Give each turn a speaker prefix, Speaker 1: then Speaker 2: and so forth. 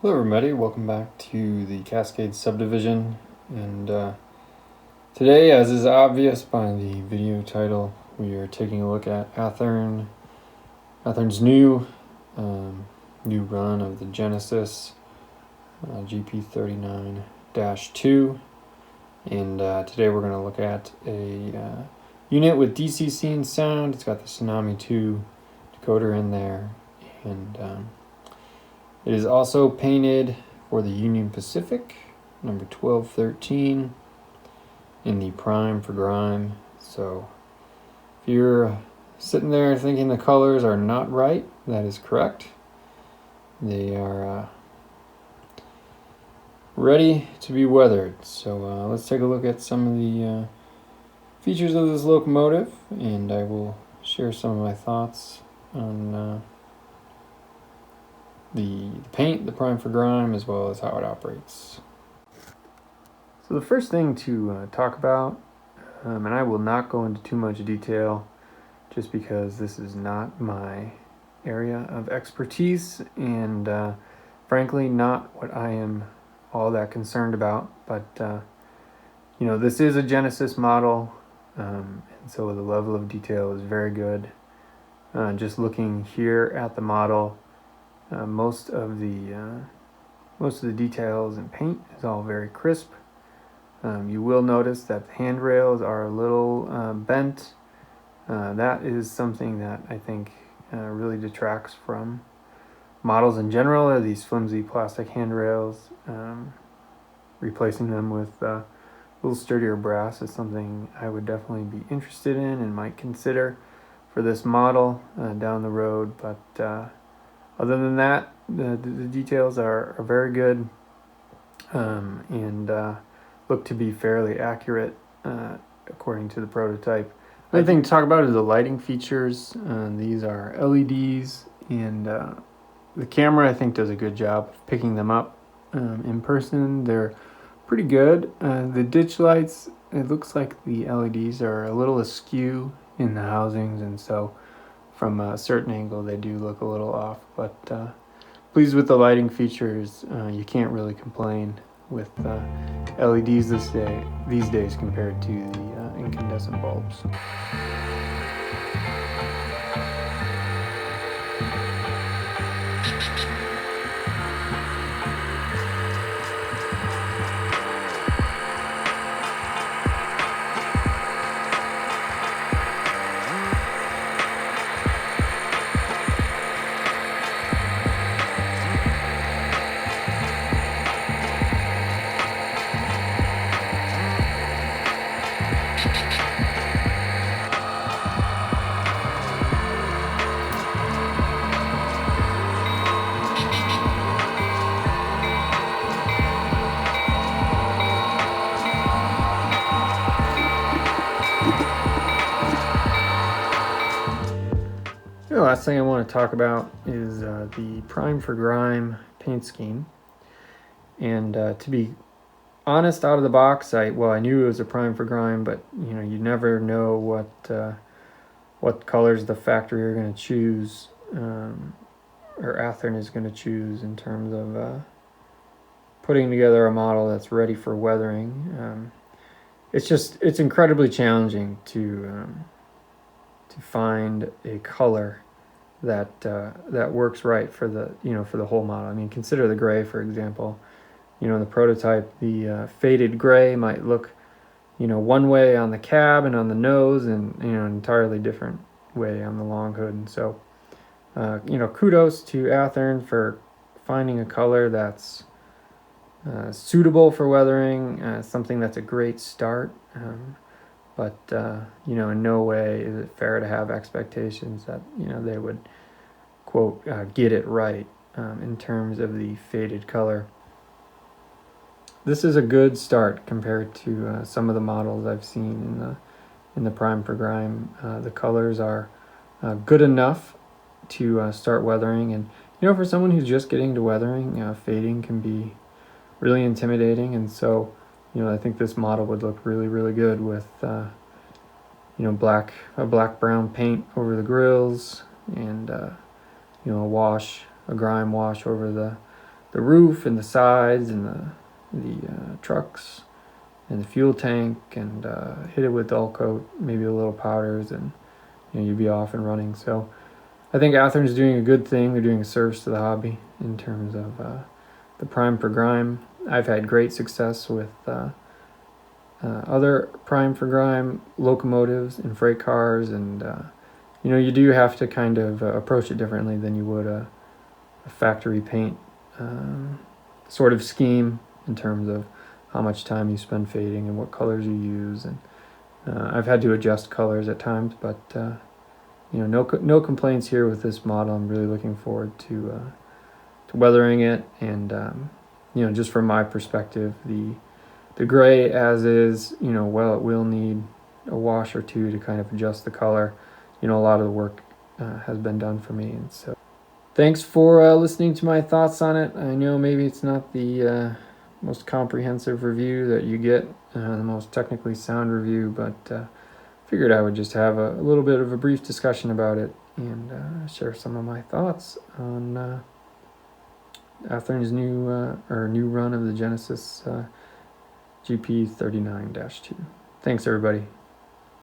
Speaker 1: Hello everybody, welcome back to the Cascade subdivision, and today, as is obvious by the video title, we are taking a look at Athearn's new run of the Genesis GP39-2, and today we're going to look at a unit with DCC and sound. It's got the Tsunami 2 decoder in there, and it is also painted for the Union Pacific, number 1213, in the prime for Grime. So if you're sitting there thinking the colors are not right, that is correct. They are ready to be weathered. So let's take a look at some of the features of this locomotive, and I will share some of my thoughts on the paint, the prime for Grime, as well as how it operates. So the first thing to talk about, and I will not go into too much detail just because this is not my area of expertise, and frankly not what I am all that concerned about, but this is a Genesis model, and so the level of detail is very good. Just looking here at the model, most of the details and paint is all very crisp. You will notice that the handrails are a little bent. That is something that I think really detracts from models in general, are these flimsy plastic handrails. Replacing them with a little sturdier brass is something I would definitely be interested in and might consider for this model down the road, but other than that, the details are very good and look to be fairly accurate according to the prototype. Another thing to talk about is the lighting features. These are LEDs, and the camera I think does a good job of picking them up in person. They're pretty good. The ditch lights, it looks like the LEDs are a little askew in the housings, and so from a certain angle they do look a little off, but pleased with the lighting features. You can't really complain with LEDs these days compared to the incandescent bulbs. The last thing I want to talk about is the Prime for Grime paint scheme. And to be honest, out of the box, I knew it was a Prime for Grime, but you never know what colors the factory are going to choose, or Athearn is going to choose in terms of putting together a model that's ready for weathering. It's incredibly challenging to find a color that works right for the whole model. I mean, consider the gray, for example. In the prototype, the faded gray might look one way on the cab and on the nose, and an entirely different way on the long hood. And so kudos to Athearn for finding a color that's suitable for weathering, something that's a great start. But in no way is it fair to have expectations that they would quote get it right in terms of the faded color. This is a good start compared to some of the models I've seen in the Prime for Grime. The colors are good enough to start weathering, and for someone who's just getting to weathering, fading can be really intimidating, and so I think this model would look really, really good with black brown paint over the grills, and a Grime wash over the roof and the sides and the trucks and the fuel tank, and hit it with dull coat, maybe a little powders, and you'd be off and running. So I think Athearn is doing a good thing. They're doing a service to the hobby in terms of the Prime for Grime. I've had great success with other Prime for Grime locomotives and freight cars, and you do have to kind of approach it differently than you would a factory paint sort of scheme in terms of how much time you spend fading and what colors you use. And I've had to adjust colors at times, but no complaints here with this model. I'm really looking forward to weathering it, and just from my perspective, the gray as is, while it will need a wash or two to kind of adjust the color, a lot of the work has been done for me. And so thanks for listening to my thoughts on it. I know maybe it's not the most comprehensive review that you get, the most technically sound review, but figured I would just have a little bit of a brief discussion about it and share some of my thoughts on Athearn's new run of the Genesis GP39-2. Thanks, everybody.